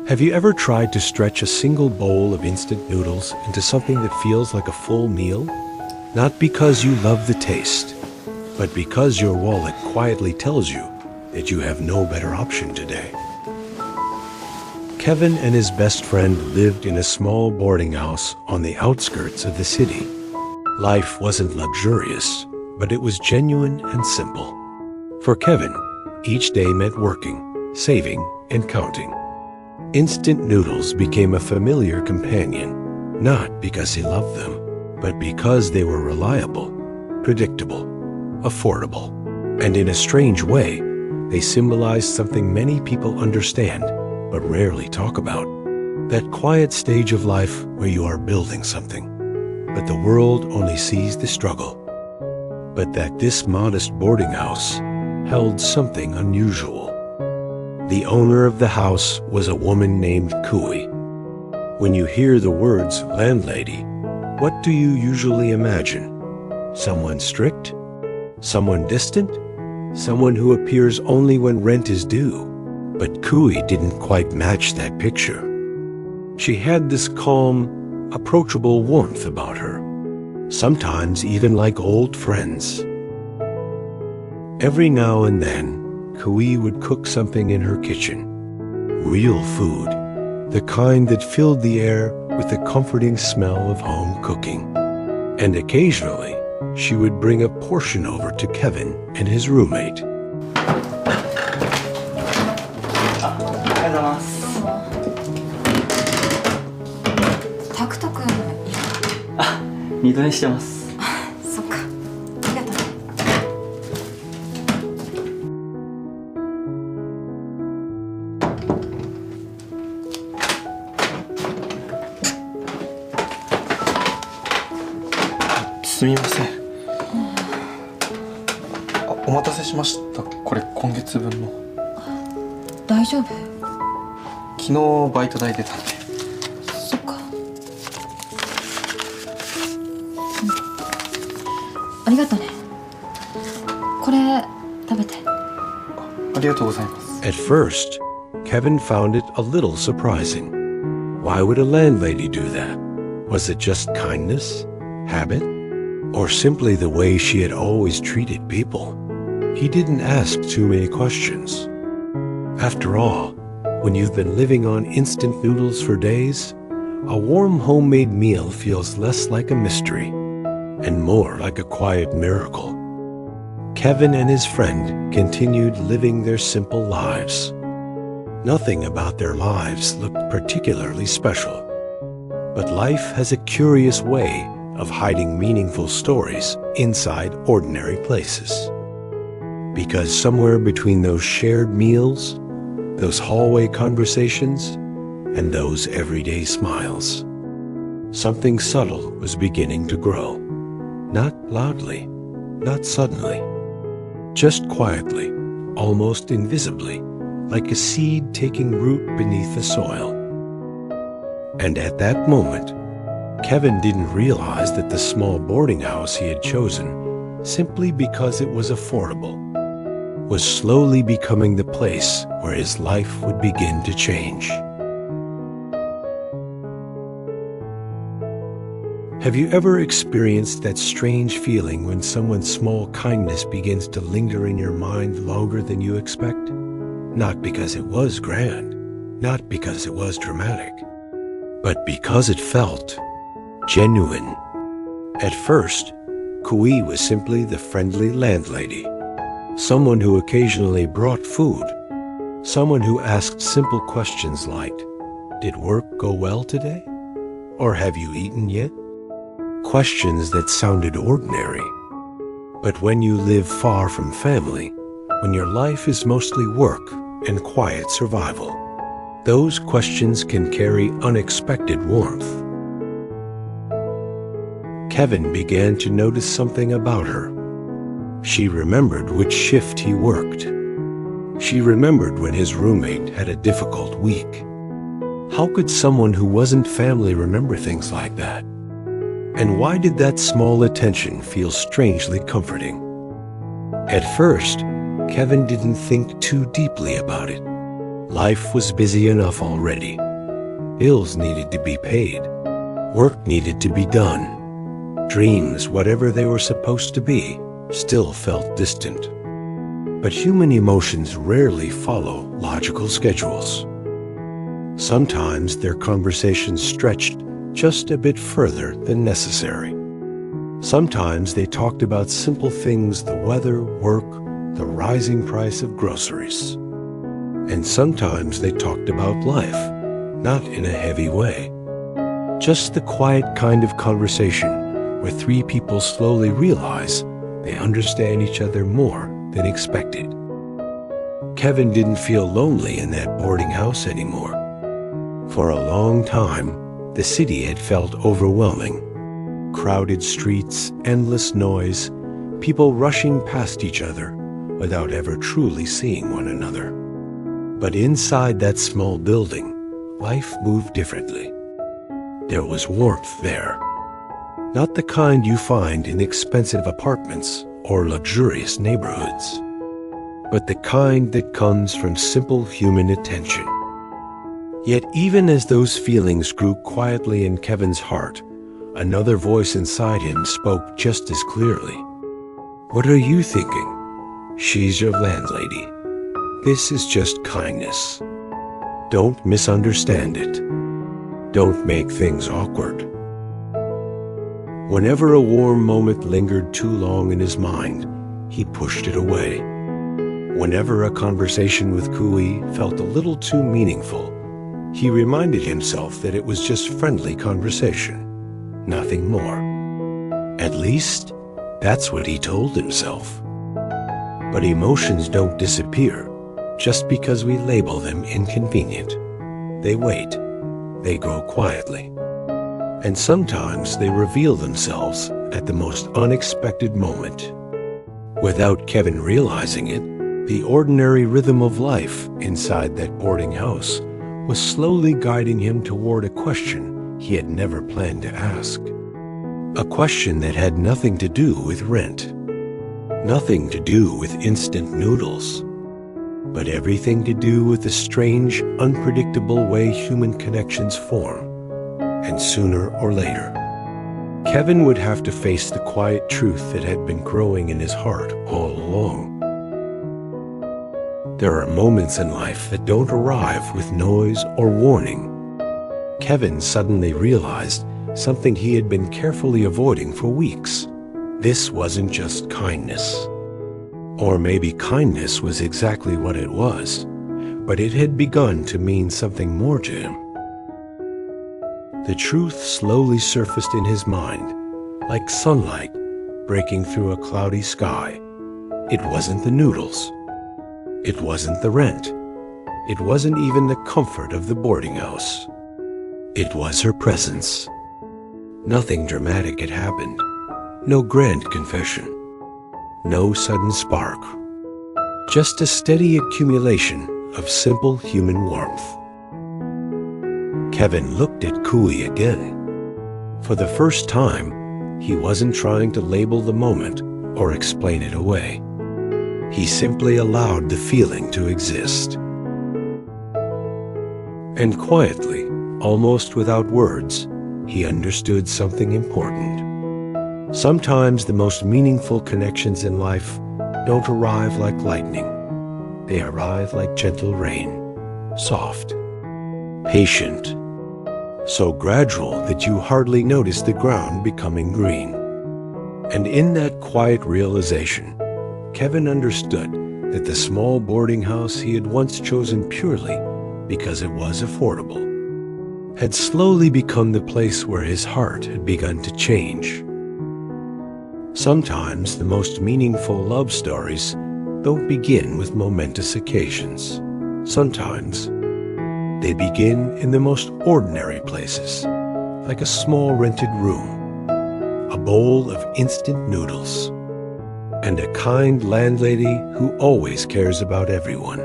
Have you ever tried to stretch a single bowl of instant noodles into something that feels like a full meal? Not because you love the taste, but because your wallet quietly tells you that you have no better option today. Kevin and his best friend lived in a small boarding house on the outskirts of the city. Life wasn't luxurious, but it was genuine and simple. For Kevin, each day meant working, saving, and counting. Instant noodles became a familiar companion, not because he loved them, but because they were reliable, predictable, affordable, and in a strange way, they symbolized something many people understand but rarely talk about. That quiet stage of life where you are building something, but the world only sees the struggle. But that this modest boarding house held something unusual. The owner of the house was a woman named Kui. When you hear the words landlady, what do you usually imagine? Someone strict? Someone distant? Someone who appears only when rent is due? But Kui didn't quite match that picture. She had this calm, approachable warmth about her, sometimes even like old friends. Every now and then, Kui would cook something in her kitchen. Real food, the kind that filled the air with the comforting smell of home cooking. And occasionally, she would bring a portion over to Kevin and his roommate. タクト君二度寝してます。そっか、ありがとうね。すみません。お待たせしました。これ今月分の。大丈夫？昨日バイト代出たんで。そっか。ありがとね。これ食べて。ありがとうございます。At first, Kevin found it a little surprising. Why would a landlady do that? Was it just kindness, habit, or simply the way she had always treated people? He didn't ask too many questions. After all, when you've been living on instant noodles for days, a warm homemade meal feels less like a mystery and more like a quiet miracle. Kevin and his friend continued living their simple lives. Nothing about their lives looked particularly special. But life has a curious way of hiding meaningful stories inside ordinary places. Because somewhere between those shared meals, those hallway conversations, and those everyday smiles, something subtle was beginning to grow. Not loudly, not suddenly, just quietly, almost invisibly, like a seed taking root beneath the soil. And at that moment, Kevin didn't realize that the small boarding house he had chosen, simply because it was affordable, was slowly becoming the place where his life would begin to change. Have you ever experienced that strange feeling when someone's small kindness begins to linger in your mind longer than you expect? Not because it was grand, not because it was dramatic, but because it felt genuine. At first, Kui was simply the friendly landlady, someone who occasionally brought food, someone who asked simple questions like, "Did work go well today?" Or "Have you eaten yet?" Questions that sounded ordinary. But when you live far from family, when your life is mostly work and quiet survival, those questions can carry unexpected warmth. Kevin began to notice something about her. She remembered which shift he worked. She remembered when his roommate had a difficult week. How could someone who wasn't family remember things like that? And why did that small attention feel strangely comforting? At first, Kevin didn't think too deeply about it. Life was busy enough already. Bills needed to be paid. Work needed to be done. Dreams, whatever they were supposed to be, still felt distant. But human emotions rarely follow logical schedules. Sometimes their conversations stretched just a bit further than necessary. Sometimes they talked about simple things, the weather, work, the rising price of groceries. And sometimes they talked about life, not in a heavy way. Just the quiet kind of conversation where three people slowly realize they understand each other more than expected. Kevin didn't feel lonely in that boarding house anymore. For a long time, the city had felt overwhelming. Crowded streets, endless noise, people rushing past each other without ever truly seeing one another. But inside that small building, life moved differently. There was warmth there. Not the kind you find in expensive apartments or luxurious neighborhoods, but the kind that comes from simple human attention. Yet even as those feelings grew quietly in Kevin's heart, another voice inside him spoke just as clearly. "What are you thinking? She's your landlady. This is just kindness. Don't misunderstand it. Don't make things awkward." Whenever a warm moment lingered too long in his mind, he pushed it away. Whenever a conversation with Kui felt a little too meaningful, he reminded himself that it was just friendly conversation, nothing more. At least, that's what he told himself. But emotions don't disappear just because we label them inconvenient. They wait. They grow quietly. And sometimes they reveal themselves at the most unexpected moment. Without Kevin realizing it, the ordinary rhythm of life inside that boarding house was slowly guiding him toward a question he had never planned to ask. A question that had nothing to do with rent, nothing to do with instant noodles, but everything to do with the strange, unpredictable way human connections form. And sooner or later, Kevin would have to face the quiet truth that had been growing in his heart all along. There are moments in life that don't arrive with noise or warning. Kevin suddenly realized something he had been carefully avoiding for weeks. This wasn't just kindness. Or maybe kindness was exactly what it was, but it had begun to mean something more to him. The truth slowly surfaced in his mind, like sunlight breaking through a cloudy sky. It wasn't the noodles. It wasn't the rent. It wasn't even the comfort of the boarding house. It was her presence. Nothing dramatic had happened. No grand confession. No sudden spark. Just a steady accumulation of simple human warmth. Kevin looked at Kui again. For the first time, he wasn't trying to label the moment or explain it away. He simply allowed the feeling to exist. And quietly, almost without words, he understood something important. Sometimes the most meaningful connections in life don't arrive like lightning. They arrive like gentle rain, soft, patient, so gradual that you hardly notice the ground becoming green. And in that quiet realization, Kevin understood that the small boarding house he had once chosen purely because it was affordable had slowly become the place where his heart had begun to change. Sometimes the most meaningful love stories don't begin with momentous occasions. Sometimes they begin in the most ordinary places, like a small rented room, a bowl of instant noodles, and a kind landlady who always cares about everyone.